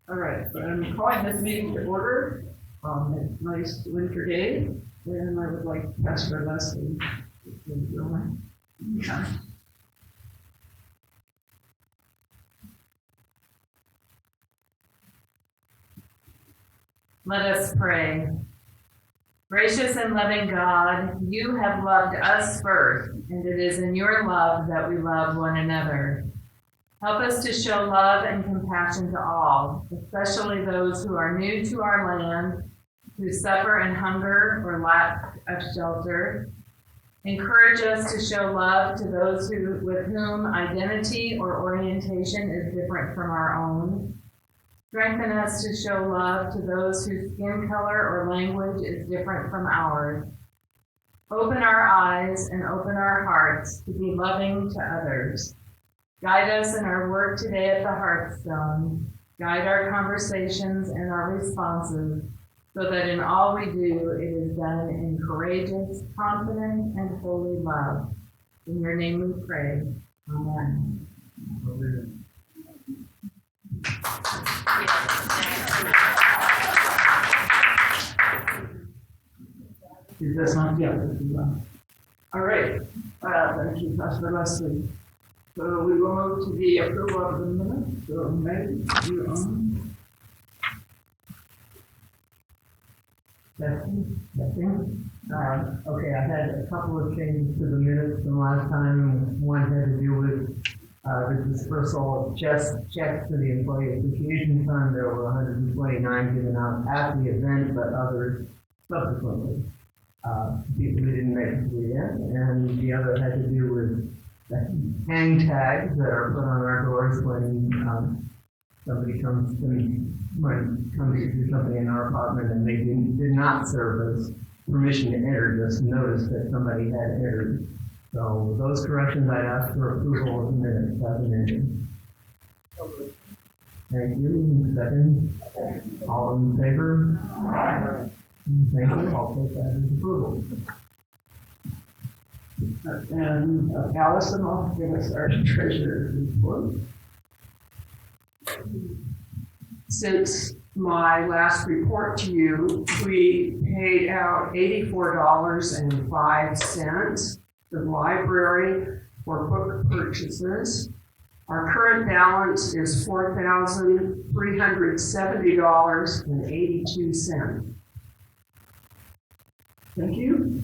All right, I'm calling this meeting to order on a nice winter day, and I would like Pastor Leslie to join. Let us pray. Gracious and loving God, you have loved us first, and it is in your love that we love one another. Help us to show love and compassion to all, especially those who are new to our land, who suffer in hunger or lack of shelter. Encourage us to show love to those with whom identity or orientation is different from our own. Strengthen us to show love to those whose skin color or language is different from ours. Open our eyes and open our hearts to be loving to others. Guide us in our work today at the Hearthstone. Guide our conversations and our responses so that in all we do, it is done in courageous, confident, and holy love. In your name we pray. Amen. Amen. Is this not yet? All right. Thank you, Pastor Leslie. So we will move to the approval of the minutes. So Meg, you on? Testing. Okay, I had a couple of changes to the minutes from last time. One had to do with the dispersal of checks to the Employee Appreciation Fund. There were 129 given out at the event, but others subsequently. People who didn't make it to the end. And the other had to do with hang tags that are put on our doors when somebody comes to do something in our apartment and they did not serve us permission to enter, just notice that somebody had entered. So with those corrections, I'd ask for approval of the minutes as amended. Thank you. Second. All in favor? Thank you. I'll take that as approval. And Allison will give us our treasurer's report. Since my last report to you, we paid out $84.05 to the library for book purchases. Our current balance is $4,370.82. Thank you.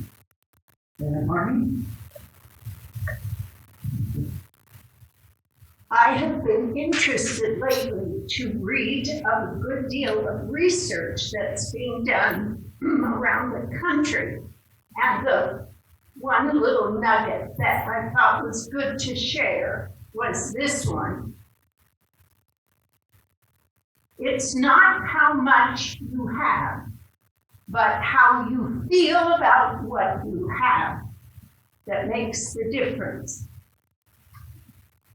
And Marnie? I have been interested lately to read a good deal of research that's being done around the country. And the one little nugget that I thought was good to share was this one. It's not how much you have, but how you feel about what you have that makes the difference.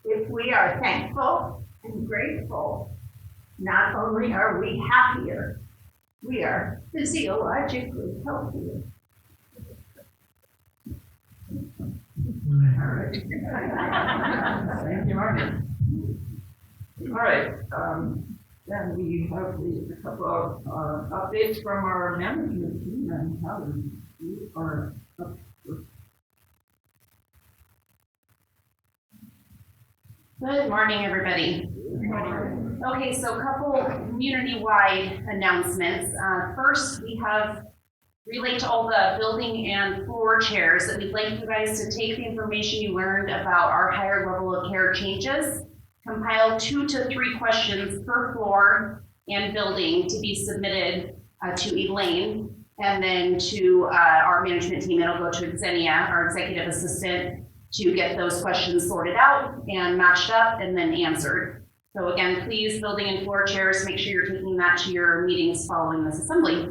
If we are thankful and grateful, not only are we happier, we are physiologically healthier. All right. Thank you, Marnie. All right. Then we have a couple of updates from our management team and how we are up. Good morning, everybody. Okay, so a couple community-wide announcements. First, we have relayed to all the building and floor chairs that we'd like you guys to take the information you learned about our higher level of care changes, compile 2 to 3 questions per floor and building to be submitted to Elaine, and then to our management team. It'll go to Xenia, our executive assistant, to get those questions sorted out and matched up and then answered. So again, please, building and floor chairs, make sure you're taking that to your meetings following this assembly.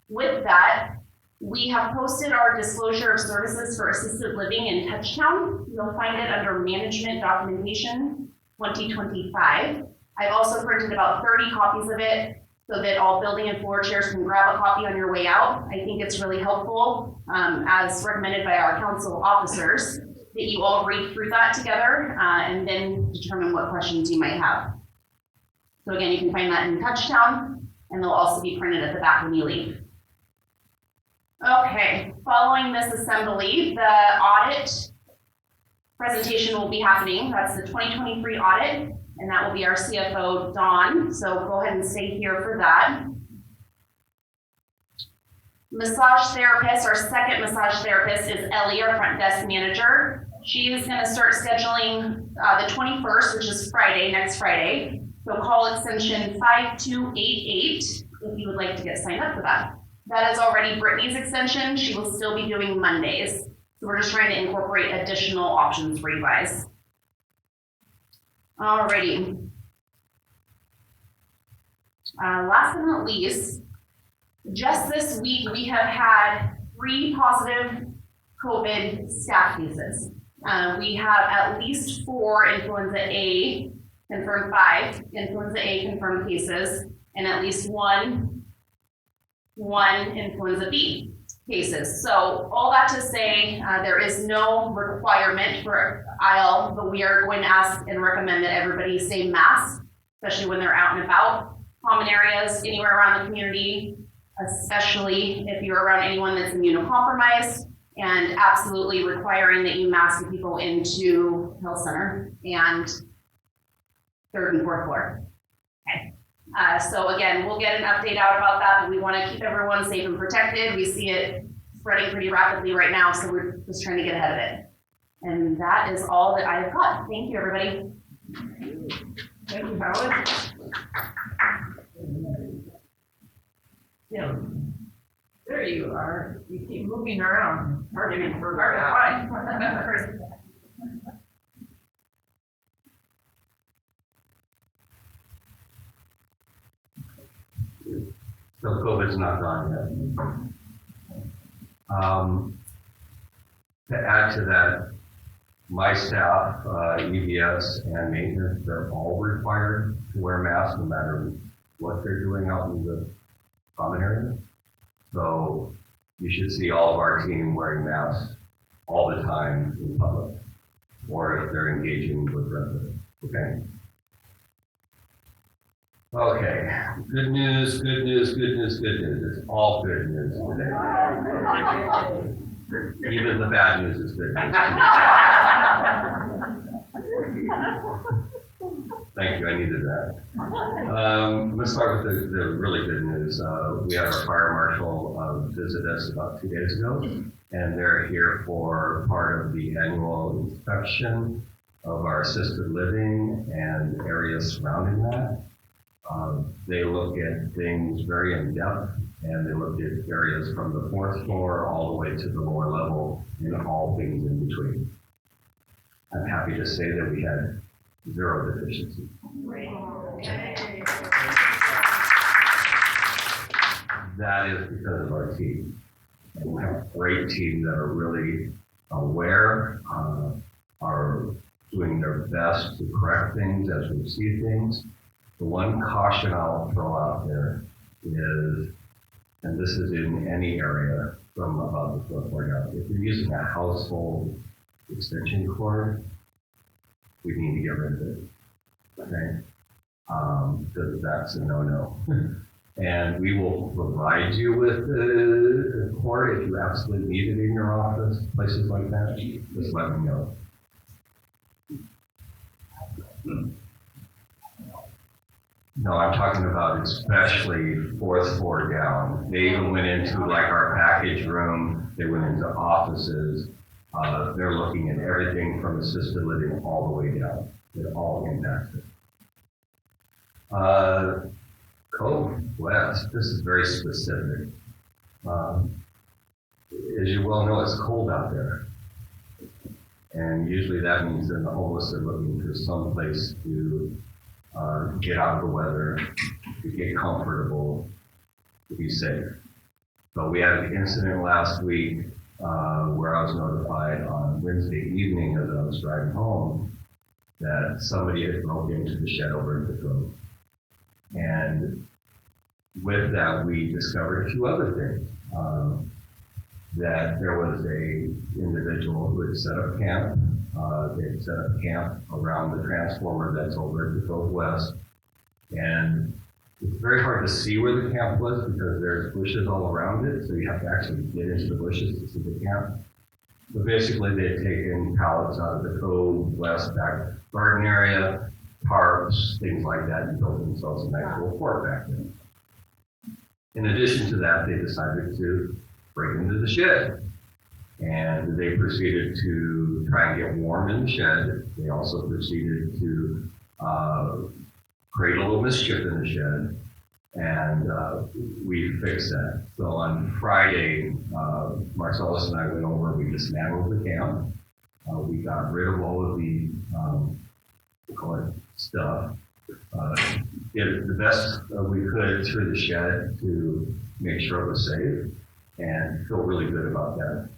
With that, we have posted our disclosure of services for assisted living in Touchtown. You'll find it under Management Documentation 2025. I've also printed about 30 copies of it so that all building and floor chairs can grab a copy on your way out. I think it's really helpful, as recommended by our council officers, that you all read through that together and then determine what questions you might have. So again, you can find that in Touchdown, and they'll also be printed at the back when you leave. Okay, following this assembly, the audit presentation will be happening. That's the 2023 audit, and that will be our CFO, Dawn. So go ahead and stay here for that. Massage therapist, our second massage therapist is Ellie, our front desk manager. She is going to start scheduling the 21st, which is Friday, next Friday. So call extension 5288 if you would like to get signed up for that. That is already Brittany's extension. She will still be doing Mondays. So we're just trying to incorporate additional options for you guys. Alrighty. Last but not least, just this week we have had 3 positive COVID staff cases. We have at least 4 influenza A confirmed, 5 influenza A confirmed cases, and at least one influenza B cases. So all that to say, there is no requirement for IL, but we are going to ask and recommend that everybody stay masked, especially when they're out and about, common areas, anywhere around the community, especially if you're around anyone that's immunocompromised, and absolutely requiring that you mask the people into health center and 3rd and 4th floor. Okay. So again, we'll get an update out about that, but we want to keep everyone safe and protected. We see it spreading pretty rapidly right now, so we're just trying to get ahead of it. And that is all that I have got. Thank you, everybody. Thank you, Howard. Yeah. There you are. You keep moving around. Hard to get further out. So COVID's not gone yet. To add to that, my staff, EVS and maintenance, they're all required to wear masks no matter what they're doing out in the common area. So you should see all of our team wearing masks all the time in public, or if they're engaging with residents, okay? Okay, good news, good news, good news, good news. It's all good news today. Even the bad news is good news. Thank you, I needed that. Let's start with the really good news. We had our fire marshal visit us about 2 days ago, and they're here for part of the annual inspection of our assisted living and areas surrounding that. They look at things very in depth, and they look at areas from the 4th floor all the way to the lower level and all things in between. I'm happy to say that we had 0 deficiencies. That is because of our team. And we have a great team that are really aware, are doing their best to correct things as we see things. The one caution I'll throw out there is, and this is in any area from about the 4th floor down, if you're using a household extension cord, we need to get rid of it, okay? Because that's a no-no. And we will provide you with the cord if you absolutely need it in your office, places like that, just let me know. No, I'm talking about especially 4th floor down. They even went into like our package room, they went into offices. They're looking at everything from assisted living all the way down. It all impacts it. Cove West, this is very specific. As you well know, it's cold out there. And usually that means that the homeless are looking for some place to get out of the weather, to get comfortable, to be safe. So we had an incident last week where I was notified on Wednesday evening as I was driving home that somebody had broken into the shed over at the Cove. And with that, we discovered a few other things. That there was a individual who had set up camp. They had set up camp around the transformer that's over at the Cove West. And it's very hard to see where the camp was because there's bushes all around it, so you have to actually get into the bushes to see the camp. But basically, they had taken pallets out of the Cove West back garden area, tarps, things like that, and built themselves a nice little fort back there. In addition to that, they decided to break into the shed. And they proceeded to try and get warm in the shed. They also proceeded to create a little mischief in the shed. And we fixed that. So on Friday, Marcellus and I went over, we dismantled the camp. We got rid of all of the stuff. Did the best we could through the shed to make sure it was safe and feel really good about that.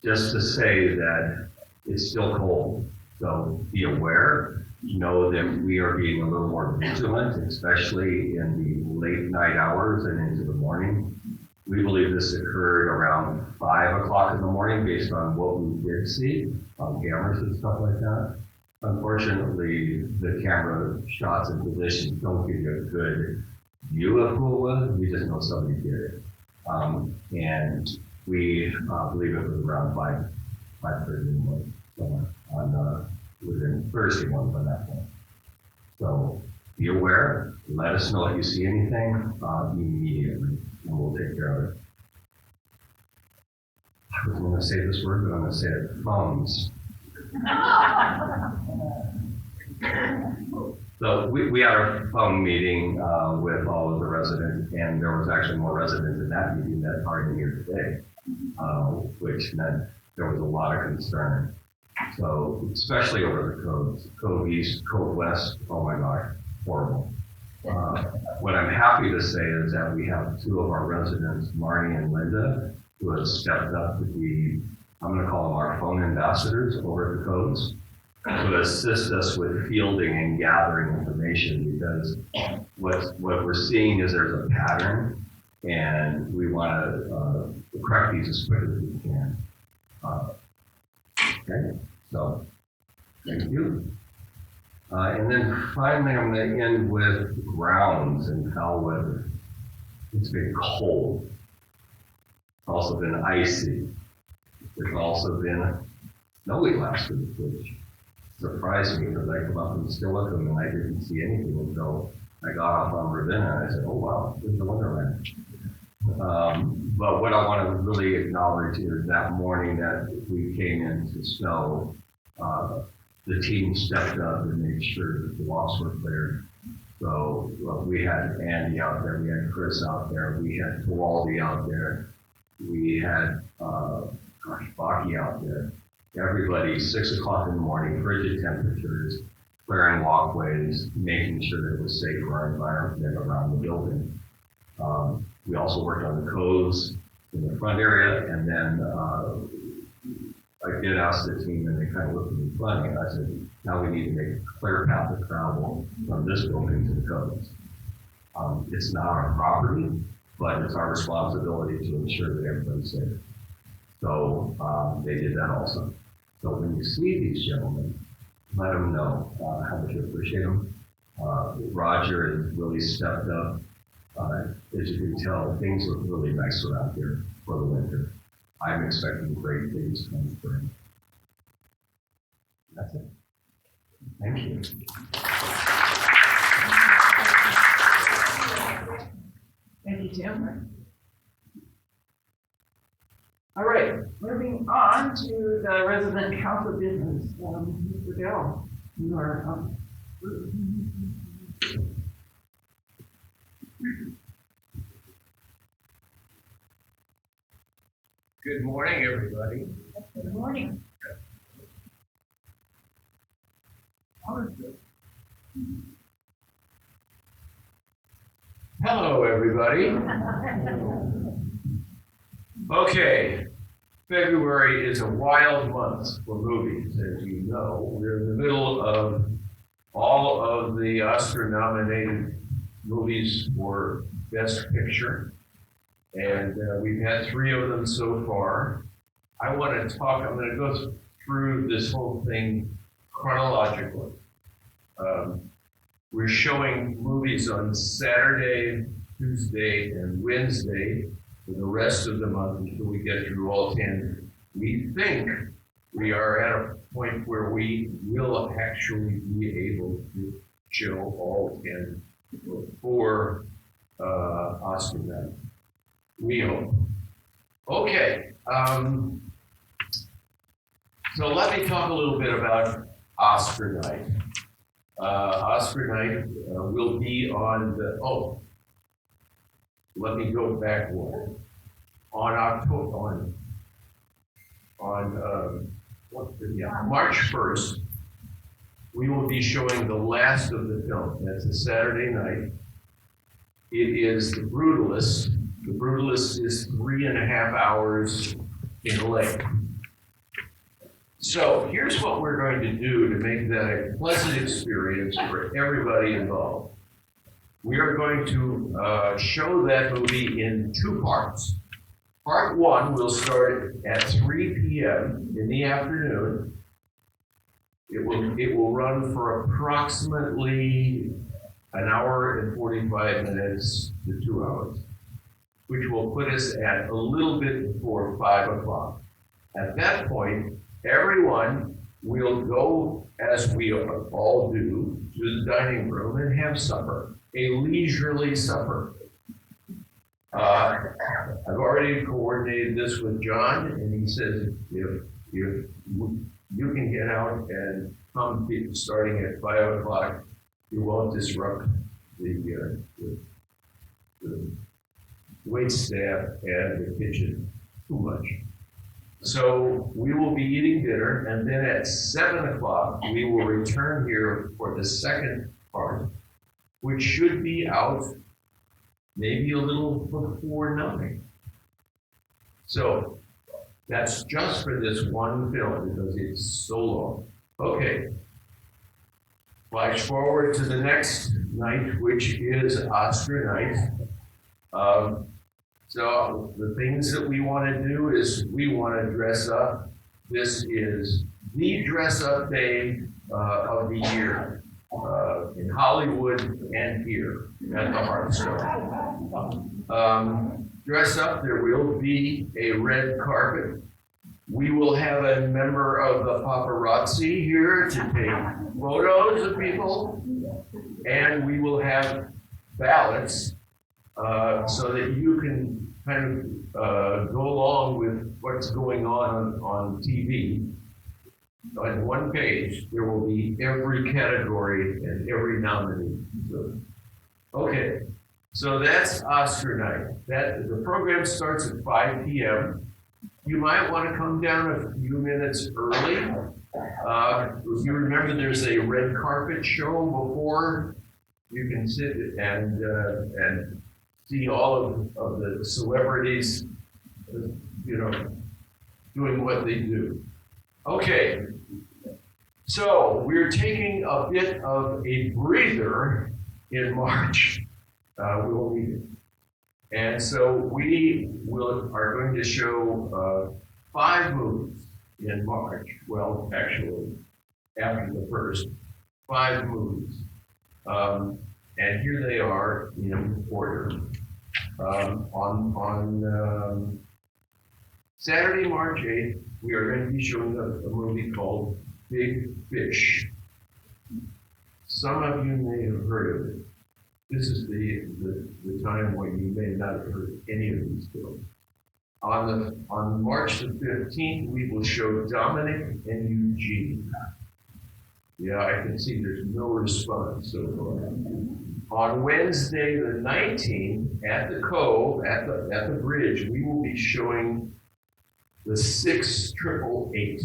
Just to say that it's still cold, so be aware. Know that we are being a little more vigilant, especially in the late night hours and into the morning. We believe this occurred around 5 o'clock in the morning based on what we did see on cameras and stuff like that. Unfortunately, the camera shots and positions don't give you a good view of who it was. We just know somebody did it. And we believe it was around 5:30 in the morning, somewhere on within Thursday morning by that point. So be aware, let us know if you see anything immediately, and we'll take care of it. I was going to say this word, but I'm going to say it, phones. So we had our phone meeting with all of the residents, and there was actually more residents in that meeting that aren't here today, which meant there was a lot of concern. So especially over the coves, Cove East, Cove West, oh my gosh, horrible. What I'm happy to say is that we have two of our residents, Marnie and Linda, who have stepped up to be, I'm going to call them our phone ambassadors over at the coves, to assist us with fielding and gathering information, because what we're seeing is there's a pattern, and we want to correct these as quick as we can. Okay, so thank you. And then finally, I'm going to end with grounds and foul weather. It's been cold. It's also been icy. There's also been snowy last week, which surprised me because I come up from Steilacoom and I didn't see anything until I got off on Ravenna and I said, oh wow, this is a wonderland. But what I want to really acknowledge is that morning that we came into snow, the team stepped up and made sure that the walks were cleared. So we had Andy out there, we had Chris out there, we had Kowaldi out there, we had Baki out there. Everybody, 6 o'clock in the morning, frigid temperatures, clearing walkways, making sure that it was safe for our environment around the building. We also worked on the coves in the front area, and then I did ask the team, and they kind of looked at me funny, and I said, now we need to make a clear path of travel from this building to the coves. It's not our property, but it's our responsibility to ensure that everybody's safe. So they did that also. So when you see these gentlemen, let them know how much you appreciate them. Roger has really stepped up. As you can tell, things look really nice around here for the winter. I'm expecting great things come spring. That's it. Thank you. Thank you, Tim. All right, moving on to the resident council business. Mr. Dell, you are up. Good morning, everybody. Good morning. Hello, everybody. Okay, February is a wild month for movies, as you know. We're in the middle of all of the Oscar-nominated movies for Best Picture, and we've had 3 of them so far. I'm going to go through this whole thing chronologically. We're showing movies on Saturday, Tuesday, and Wednesday for the rest of the month until we get through all 10. We think we are at a point where we will actually be able to show all 10 for Oscar night. We hope. Okay. So let me talk a little bit about Oscar night. Oscar night will be on the, let me go back one. On October, March 1st, we will be showing the last of the film. That's a Saturday night. It is The Brutalist. The Brutalist is 3.5 hours in length. So here's what we're going to do to make that a pleasant experience for everybody involved. We are going to show that movie in 2 parts. Part 1 will start at 3 p.m. in the afternoon. It will run for approximately 1 hour and 45 minutes to 2 hours, which will put us at a little bit before 5 o'clock. At that point, everyone will go, as we all do, to the dining room and have supper, a leisurely supper. I've already coordinated this with John, and he says if you can get out and come starting at 5 o'clock, you won't disrupt the wait staff and the kitchen too much. So we will be eating dinner, and then at 7 o'clock, we will return here for the second part, which should be out maybe a little before 9. So that's just for this one film because it's so long. Okay. Flash forward to the next night, which is Oscar night. So the things that we want to do is we want to dress up. This is the dress up day of the year in Hollywood and here at the Hearthstone. Dress up, there will be a red carpet. We will have a member of the paparazzi here to take photos of people, and we will have ballots so that you can kind of go along with what's going on TV. On one page, there will be every category and every nominee. Okay, so that's Oscar night. The program starts at 5 p.m. You might want to come down a few minutes early. If you remember, there's a red carpet show before. You can sit and see all of the celebrities, doing what they do. Okay, so we're taking a bit of a breather in March. We'll need it. And so we are going to show 5 movies in March. Well, actually, after the first, 5 movies. And here they are in order. On Saturday, March 8th, we are going to be showing a movie called Big Fish. Some of you may have heard of it. This is the time when you may not have heard any of these films. On March the 15th, we will show Dominic and Eugene. Yeah, I can see there's no response so far. On Wednesday the 19th, at the Cove, at the bridge, we will be showing the 6888.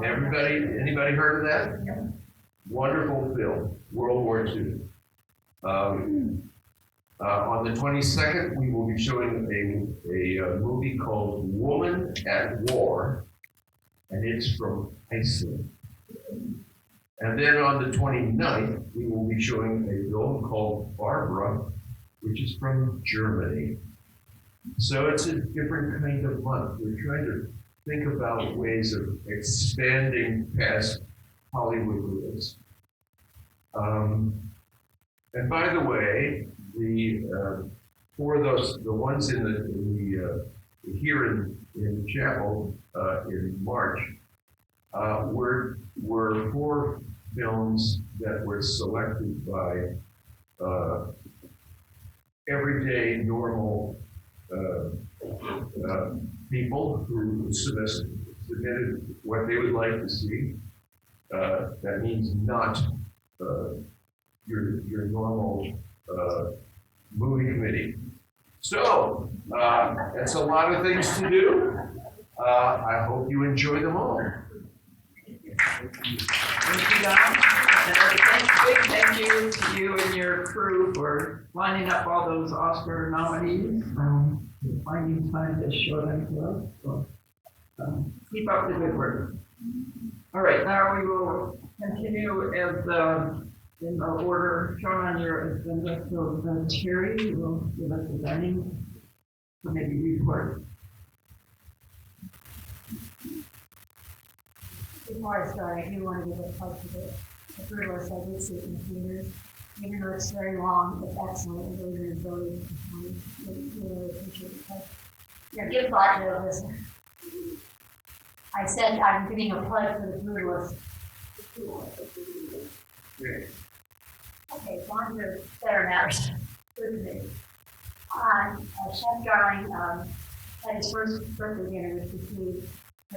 Anybody heard of that? Wonderful film, World War II. On the 22nd, we will be showing a movie called Woman at War, and it's from Iceland. And then on the 29th, we will be showing a film called Barbara, which is from Germany. So it's a different kind of month. We're trying to think about ways of expanding past Hollywood rules. And by the way, for the ones in the here in chapel in March, were 4 films that were selected by everyday normal people who submitted what they would like to see. That means not your normal movie committee. So that's a lot of things to do. I hope you enjoy them all. Thank you, Don. And a big thank you to you and your crew for lining up all those Oscar nominees. Finding time to show them to us. So, keep up the good work. All right, now we will continue as in the order shown on your agenda. So Terry will give us the dining committee report. Before I start, I do want to give a plug to the brutal list I did see in theaters. Even though it's very long, it's excellent. It really is really, really appreciate it. Yeah, give thought to this. I said I'm giving a plug for the brutalist. Okay, so on to better matters. Chef Darling had his first birthday dinner with the food. I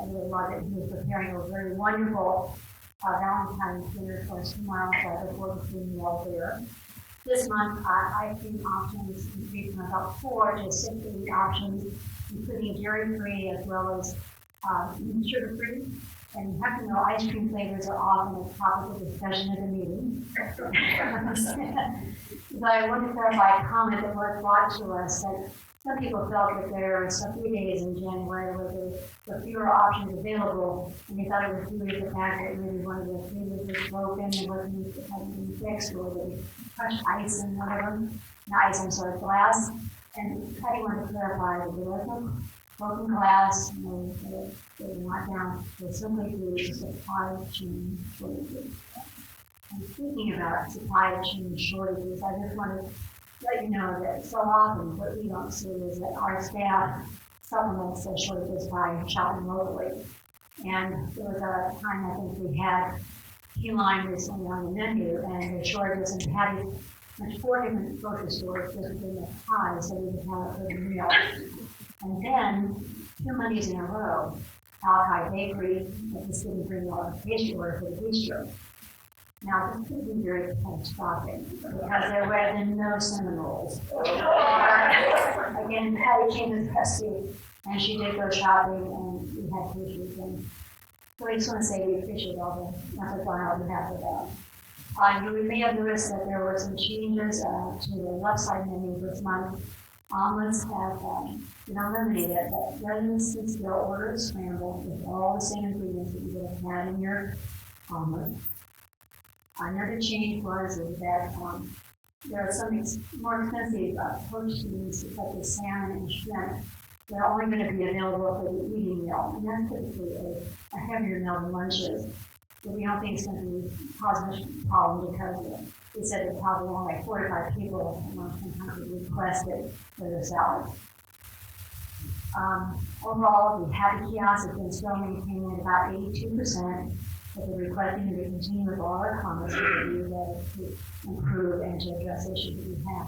really loved it. He was preparing a very wonderful Valentine's dinner for us tomorrow, so I look forward to seeing you all there. This month, I've seen options increased from about 4 to 6 options, including dairy-free as well as sugar-free. And you have to know ice cream flavors are often a topic of discussion at the meeting. But I want to clarify a comment that was brought to us that some people felt that there were a few days in January where there were fewer options available, and they thought it was due to the fact that maybe one of the flavors was broken and hadn't been fixed, or they crushed ice and whatever. Not ice, I'm sorry, glass. And I wanted to clarify that there was no broken glass, no, they were not down. It was simply due to supply chain shortages. And speaking about supply chain shortages, I just wanted to let you know that so often what we don't see is that our staff supplements those shortages by shopping locally. And there was a time I think we had key lime recently on the menu, and the shortages and patties went 4 different grocery stores just within the pie, so we could have it for the meal. And then 2 Mondays in a row, Alki Bakery just didn't bring a pastry order for the bistro. Now, this could be very catastrophic because there were then no cinnamon rolls. Again, Patty came as pesky, and she did go shopping, and we had pastries. And so I just want to say we appreciate all the efforts on our behalf of that. You may have noticed that there were some changes to the left side menu this month. Omelets have been eliminated, but residents can still order a scramble with all the same ingredients that you would have had in your omelet. Another change was that there are some more expensive proteins such as salmon and shrimp that are only going to be available for the eating meal, and that's typically a heavier meal than lunches. But we don't think it's going to cause much problem because they said that probably only like 4 to 5 people sometimes requested for the salad. Overall, the Happy Kiosk has been still maintaining at about 82%. But they're requesting to continue with all our comments to improve and to address issues that we have.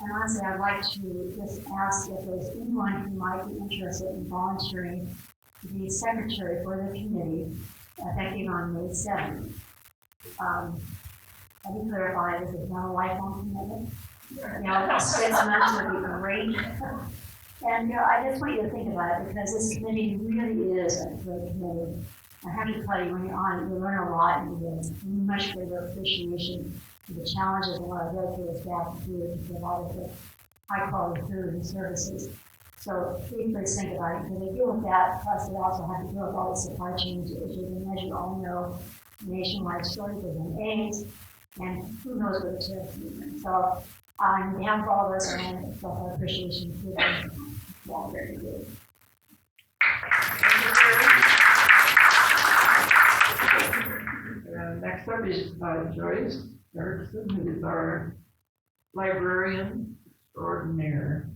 And honestly, I'd like to just ask if there's anyone who might be interested in volunteering to be secretary for the committee effective on May 7th. Let me clarify, this is not a lifelong commitment. 6 months would be great. And I just want you to think about it because this committee really is a great committee. I have to tell you, when you're on it, you learn a lot and you get a much greater appreciation for the challenges of what our dedicated staff do to provide us with high quality food and services. So please think about it, because they deal with that, plus they also have to deal with all the supply chain issues, and as you all know, nationwide shortages in eggs, and who knows what the tariff movement. So on behalf of all of us, I want to express our appreciation to them. All very good. And next up is Joyce Erickson, who is our librarian extraordinaire.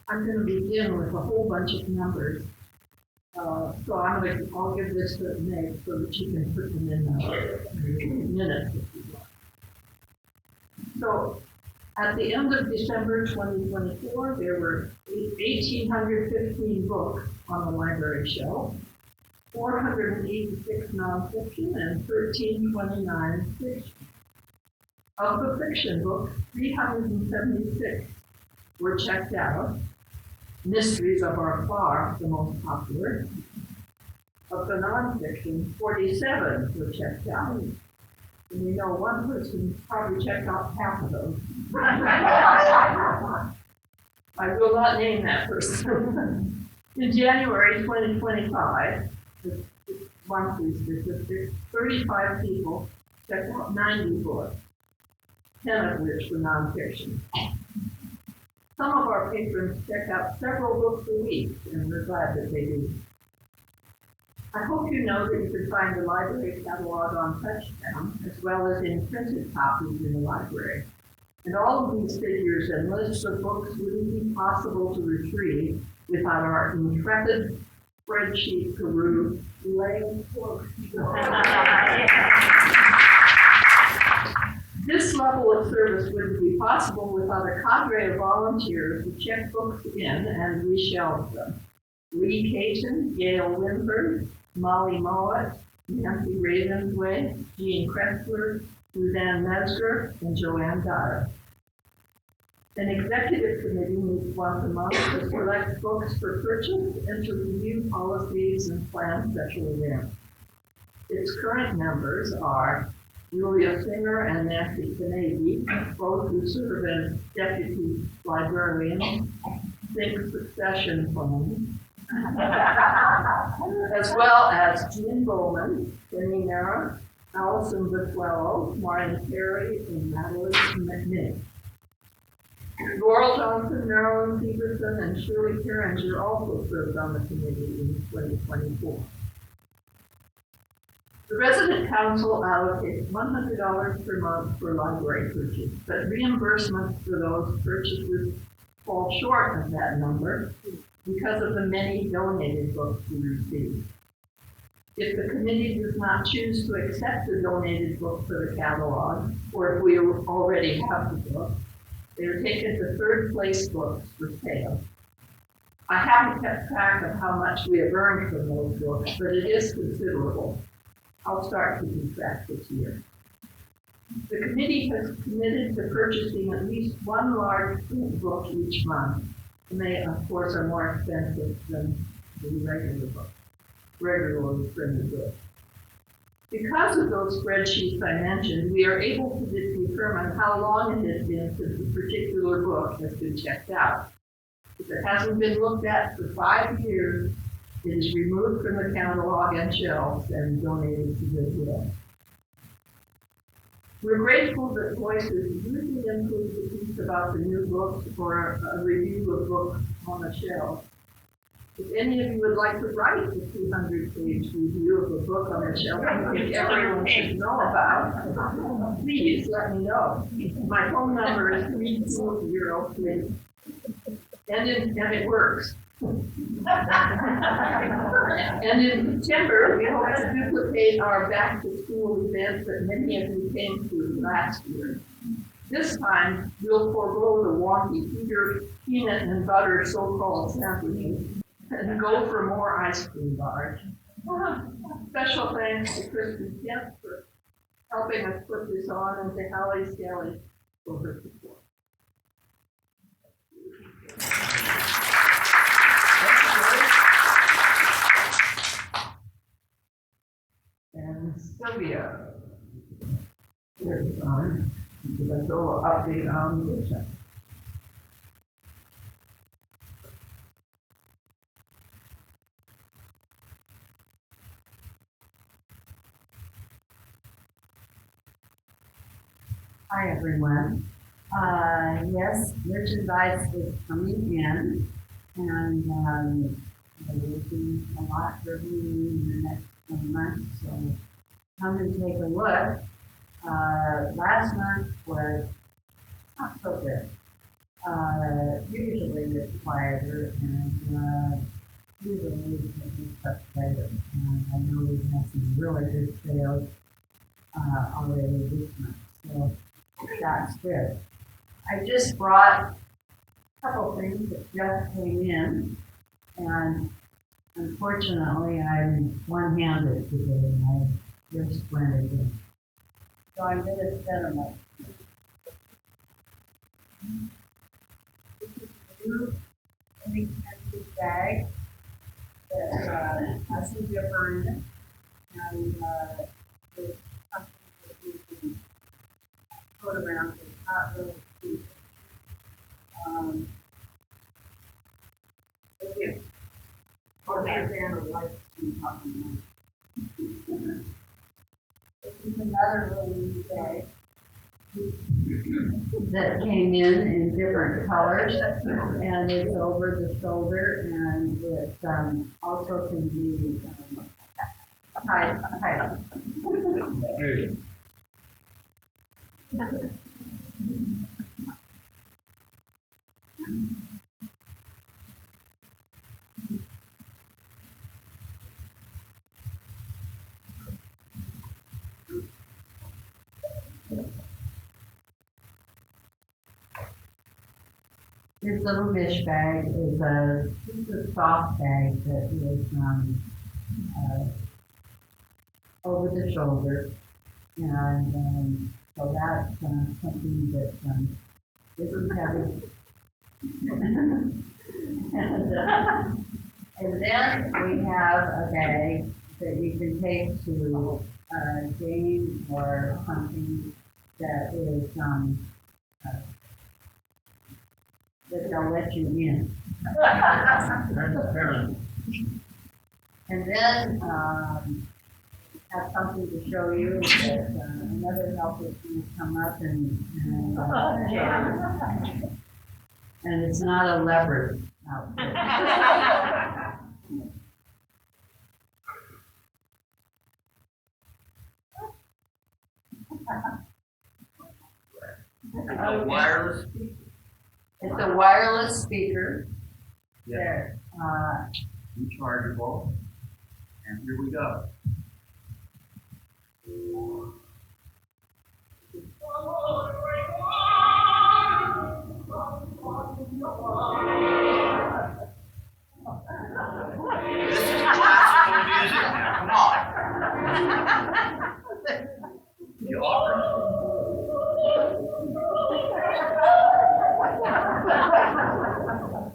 I'm gonna begin with a whole bunch of numbers. So I'll give this to Meg so that she can put them in minutes if you want. So at the end of December 2024, there were 1,815 books on the library shelf, 486 nonfiction, and 1329 fiction. Of the fiction books, 376 were checked out. Mysteries of Our Far, the most popular. Of the nonfiction, 47 were checked out. And we know one person probably checked out half of those. I will not name that person. In January 2025, the monthly statistics, 35 people checked out 90 books, 10 of which were nonfiction. Some of our patrons check out several books a week, and we're glad that they do. I hope you know that you can find the library catalog on Touchdown, as well as in printed copies in the library. And all of these figures and lists of books wouldn't be possible to retrieve without our intrepid spreadsheet guru, Elaine Fork. This level of service wouldn't be possible without a cadre of volunteers who check books in and reshelve them. Lee Caton, Gail Winford, Molly Mowat, Nancy Ravensway, Jean Kressler, Suzanne Mesger, and Joanne Dyer. An executive committee meets once a month to select books for purchase and to review policies and plan special events. Its current members are Julia Singer and Nancy Kennedy, both who serve as deputy librarians, think succession plan, as well as Jean Bowman, Jenny Mara, Allison Bethwello, Maureen Carey, and Madeline McNick. Laurel Johnson, Marilyn Peterson, and Shirley Carringer also served on the committee in 2024. The resident council allocates $100 per month for library purchase, but reimbursements for those purchases fall short of that number because of the many donated books we receive. If the committee does not choose to accept the donated book for the catalog, or if we already have the book, they are taken to third place books for sale. I haven't kept track of how much we have earned from those books, but it is considerable. I'll start keeping track this year. The committee has committed to purchasing at least one large print book each month. And they, of course, are more expensive than the regularly printed book. Because of those spreadsheets I mentioned, we are able to determine how long it has been since a particular book has been checked out. If it hasn't been looked at for 5 years, it is removed from the catalog and shelves and donated to Goodwill. We're grateful that Voices usually includes a piece about the new books or a review of books on the shelf. If any of you would like to write a 200-page review of a book on the shelf you think everyone should know about, please let me know. My phone number is 3203, and it works. And in September, we hope to duplicate our back-to-school event that many of you came to last year. This time, we'll forego the wonky peanut and butter so-called sandwiches and go for more ice cream bars. Special thanks to Kristen Kemp for helping us put this on, and to Hallie Skelly for her support. And Sylvia. Here's on. Give us a little update on the vision. Hi, everyone. Yes, merchandise is coming in, and There will be a lot for you in the next month, so come and take a look. Last month was not so good. Usually it's quieter and, usually it's stuff later. And I know we've had some really good sales, already this month, so that's good. I just brought a couple things that just came in, and unfortunately, I'm one-handed today, and I just went again. So I'm gonna set them up. This is a new inexpensive bag that has some zipper in it, and it's something that you can put around. It's not really cheap. Thank you. Or that band would like to be talking about. This is another really neat bag that came in different colors, and it's over the shoulder, and it also can be tied. Hey, This little mesh bag is just a soft bag that is over the shoulder, and so that's something that isn't heavy. And then we have a bag that you can take to a game or something that is that they'll let you in. transparent. And then, have something to show you that, another helper is gonna come up and and it's not a leopard outfit. A wireless. It's a wireless speaker. Yeah. That, Rechargeable. And here we go. This is classical music now, come on. You offer.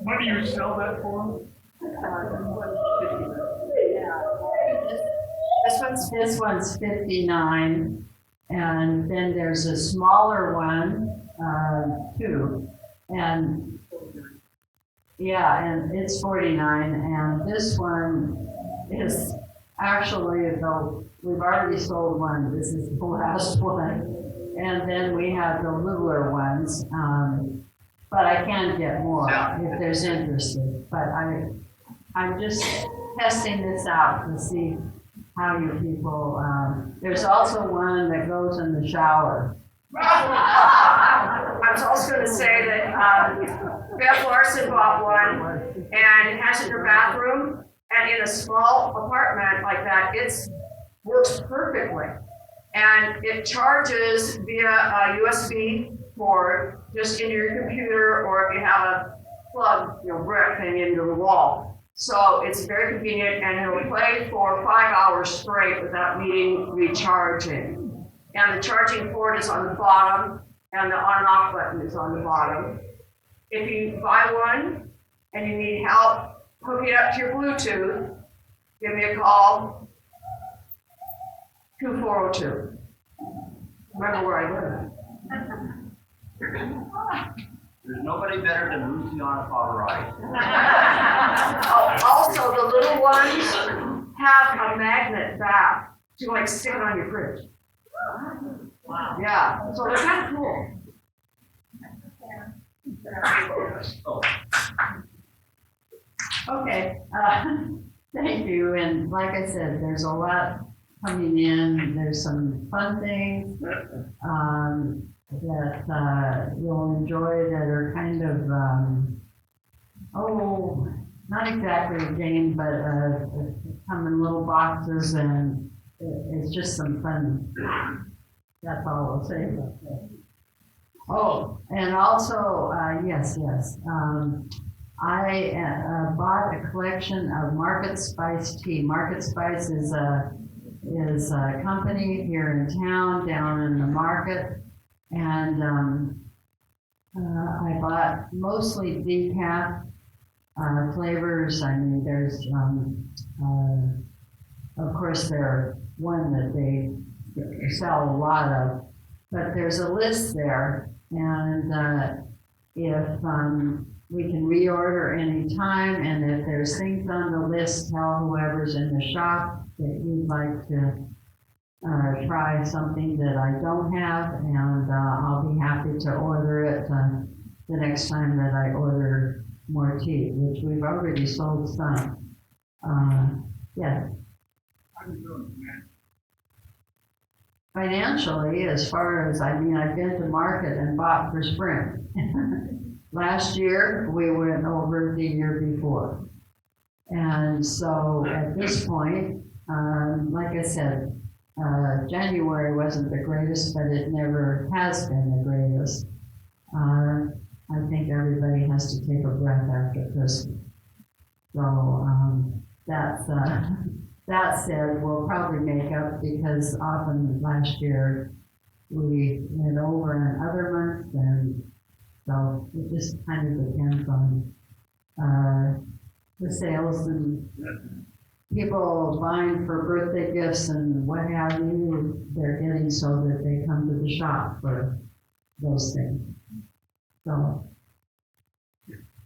What do you sell that for? This one's 59, and then there's a smaller one, too, and yeah, and it's 49, and this one is actually, though we've already sold one, this is the last one, and then we have the littler ones, but I can get more if there's interest, but I'm just testing this out to see how you people, there's also one that goes in the shower. I was also gonna say that, Beth Larson bought one, and it has it in her bathroom, and in a small apartment like that, it's, works perfectly. And it charges via a USB port, just into your computer, or if you have a plug, brick thing into the wall. So it's very convenient, and it'll play for 5 hours straight without needing recharging. And the charging port is on the bottom, and the on and off button is on the bottom. If you buy one and you need help hooking it up to your Bluetooth, give me a call, 2402. Remember where I live. There's nobody better than Luciana Pavarotti. Oh, also, the little ones have a magnet back to like stick it on your fridge. Wow. Yeah, so they're kind of cool. Oh. Okay, thank you, and like I said, there's a lot coming in, there's some fun things, that, you'll enjoy that are kind of, not exactly a game, but, come in little boxes and it's just some fun. That's all I'll say about that. Oh, and also, yes, I bought a collection of Market Spice tea. Market Spice is a company here in town, down in the market, and I bought mostly decaf flavors. I mean, there's of course there's one that they sell a lot of, but there's a list there, and if we can reorder anytime, and if there's things on the list, tell whoever's in the shop that you'd like to try something that I don't have, and I'll be happy to order it the next time that I order more tea, which we've already sold some. Yeah. Financially, as far as, I've been to market and bought for spring. Last year, we went over the year before. And so at this point, like I said, January wasn't the greatest, but it never has been the greatest. I think everybody has to take a breath after Christmas. So that said, we'll probably make up, because often last year we went over in other months, and so it just kind of depends on the sales and people buying for birthday gifts and what have you, they're getting so that they come to the shop for those things. So,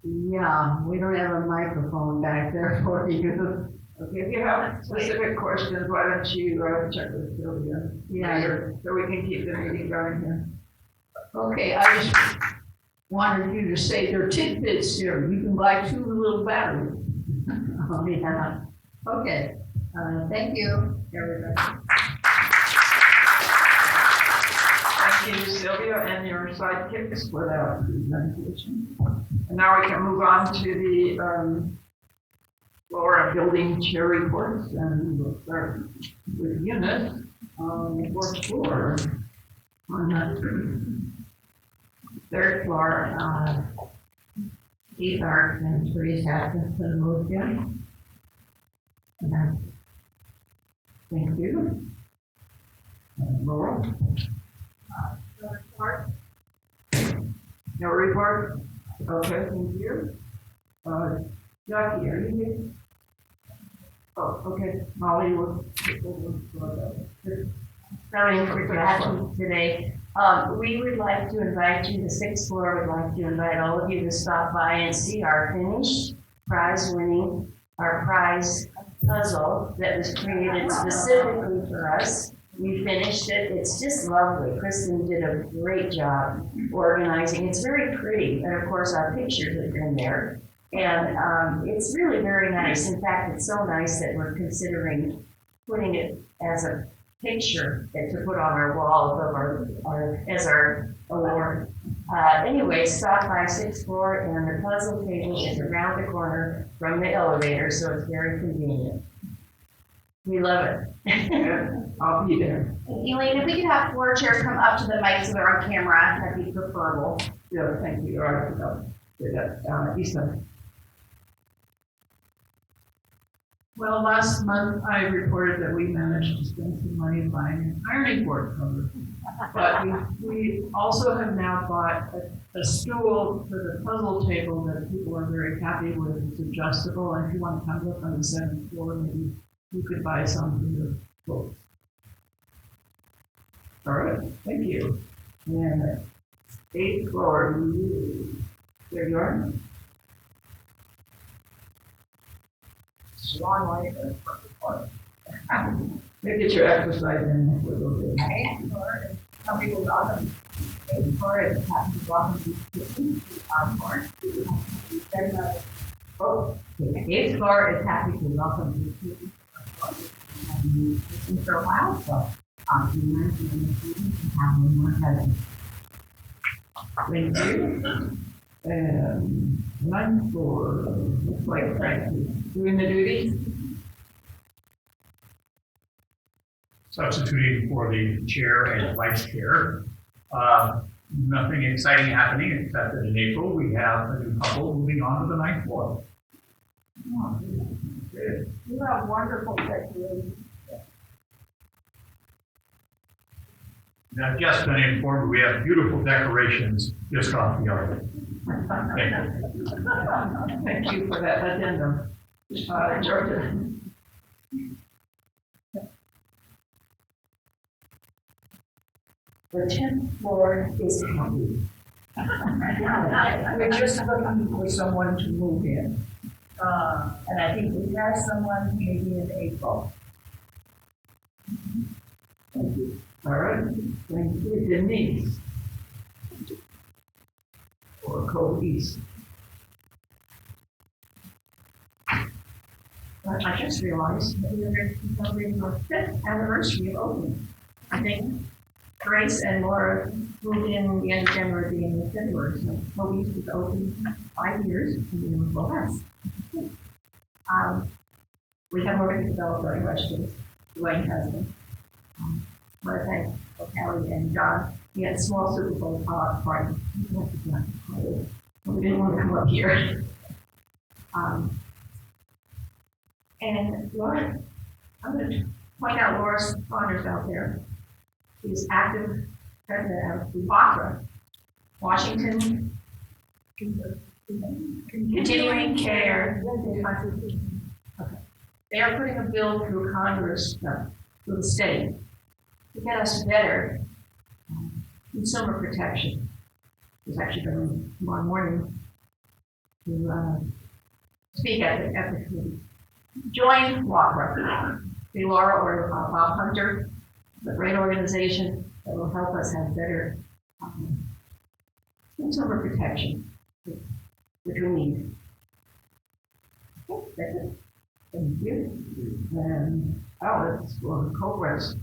yeah, we don't have a microphone back there for you. Okay, if you have specific questions, why don't you check with Sylvia? Yeah. So we can keep the meeting going here. Okay, I just wanted you to say there are tidbits here. You can buy 2 little batteries. Oh, yeah. Okay, thank you, everybody. Thank you, Sylvia, and your sidekicks for that presentation. And now we can move on to the floor and building chair reports, and we'll start with Eunice on the 4th floor. On the 3rd floor, Keith Ark and Therese Atkinson moved in. Thank you. Laurel? No report? Okay, thank you. Jackie, are you here? Oh, okay, Molly will take over for that. Starting for Jackie today. We would like to invite you, the 6th floor would like to invite all of you to stop by and see our finished prize puzzle that was created specifically for us. We finished it. It's just lovely. Kristen did a great job organizing. It's very pretty. And of course, our pictures have been there. And it's really very nice. In fact, it's so nice that we're considering putting it as a picture to put on our wall above as our award. Anyway, stop by 6th floor, and the puzzle table is around the corner from the elevator, so it's very convenient. We love it. I'll be there. Elaine, if we could have 4 chairs come up to the mic so they're on camera, that'd be preferable. Yeah, thank you. All right, Lisa. Well, last month I reported that we managed to spend some money buying an ironing board cover. But we also have now bought a stool for the puzzle table that people are very happy with. It's adjustable, and if you want to come look on the 7th floor, maybe you could buy some for your folks. All right, thank you. And 8th floor, there you are. It's a long way to Maybe get your exercise in for a little bit. Some people welcome. For it, happens to welcome you to our court. Oh, Dave Score is happy to welcome you to listened for a while, so you mentioned in the meeting and have one more present. Thank you. And 9-4, looks like Frankie, doing the duties. Substituting for the chair and vice chair. Nothing exciting happening except that in April, we have a new couple moving on to the 9th floor. You have wonderful decorations. And I've just been informed we have beautiful decorations just off the oven. Thank you. Thank you for that addendum. Georgia. The 10th floor is happy. We're just looking for someone to move in. And I think we have someone maybe in April. Thank you. All right, thank you, Denise. Or Code East. But I just realized that we're celebrating our 5th anniversary of opening. I think Grace and Laura moved in the end of January, beginning of February, so Code was open 5 years, and we were less. We have already developed our questions. Dwayne has them. I want to thank Kelly and John. We had a small Super Bowl party. We didn't want to come up here. And Laura, I'm going to point out Laura Saunders out there. She's active president of WACRA, Washington Continuing Care. Okay. They are putting a bill through Congress, through the state, to get us better consumer protection. He's actually going tomorrow morning to speak at the committee. Join WACRA. Be Laura or Bob Hunter. It's a great organization that will help us have better consumer protection, which we need. Okay, that's it. Thank you. And Alex or Cobras.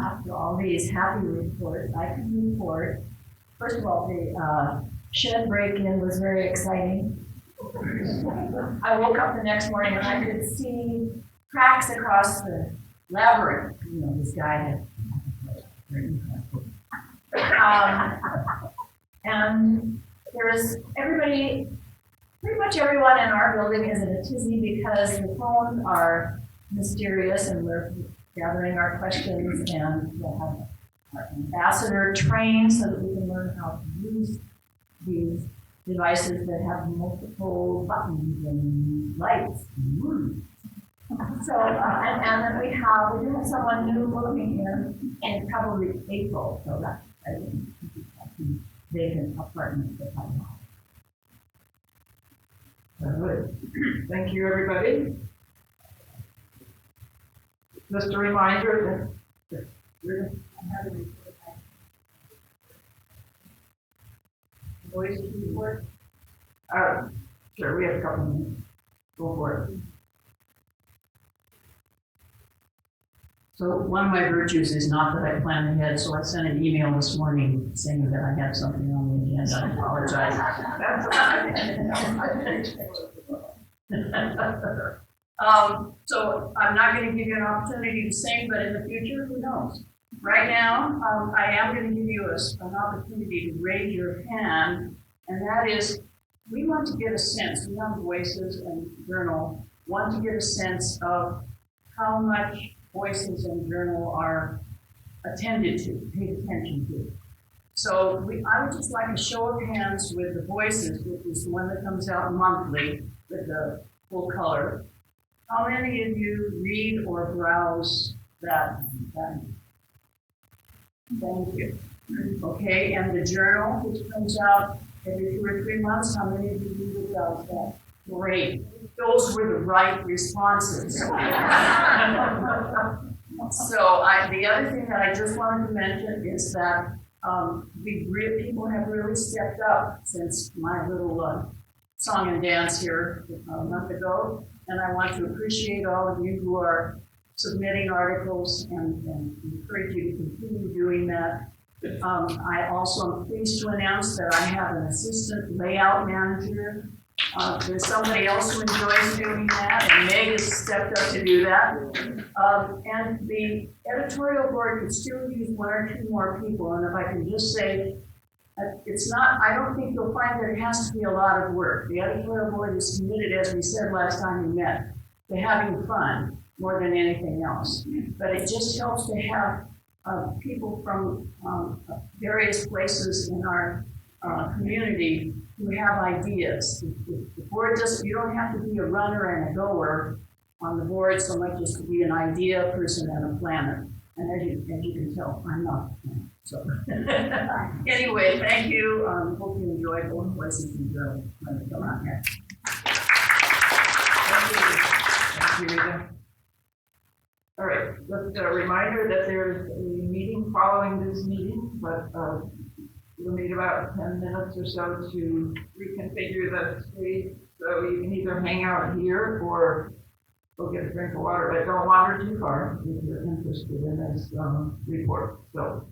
After all these happy reports, I can report, first of all, the shed break-in was very exciting. I woke up the next morning and I could see cracks across the labyrinth. You know, this guy had and there's everybody, pretty much everyone in our building is in a tizzy because the phones are mysterious and we're gathering our questions, and we'll have our ambassador trained so that we can learn how to use these devices that have multiple buttons and lights. So, and then we have someone new moving in probably April, so that's a vacant apartment that I have. All right. Thank you, everybody. Just a reminder that we're voice report. Sure, we have a couple minutes. Go for it. So one of my virtues is not that I plan ahead, so I sent an email this morning saying that I had something on the agenda. I apologize. So I'm not going to give you an opportunity to sing, but in the future, who knows? Right now, I am going to give you an opportunity to raise your hand, and that is, we want to get a sense, we on Voices and Journal want to get a sense of how much Voices and Journal are attended to, paid attention to. So I would just like a show of hands with the Voices, which is the one that comes out monthly with the full color. How many of you read or browse that? Thank you. Okay, and the Journal, which comes out every 2 or 3 months, how many of you read or browse that? Great. Those were the right responses. So the other thing that I just wanted to mention is that People have really stepped up since my little song and dance here a month ago. And I want to appreciate all of you who are submitting articles and encourage you to continue doing that. I also am pleased to announce that I have an assistant layout manager. There's somebody else who enjoys doing that, and Meg has stepped up to do that. And the editorial board could still use one or two more people, and if I can just say, I don't think you'll find that it has to be a lot of work. The editorial board is committed, as we said last time we met, to having fun more than anything else. But it just helps to have people from various places in our community who have ideas. The board you don't have to be a runner and a goer on the board so much as to be an idea person and a planner. And as you can tell, I'm not. So anyway, thank you. Hope you enjoy both places you go when you come out here. Thank you, Rita. All right, just a reminder that there's a meeting following this meeting, but we'll need about 10 minutes or so to reconfigure the stage. So you can either hang out here or go get a drink of water, but don't wander too far if you're interested in this report. So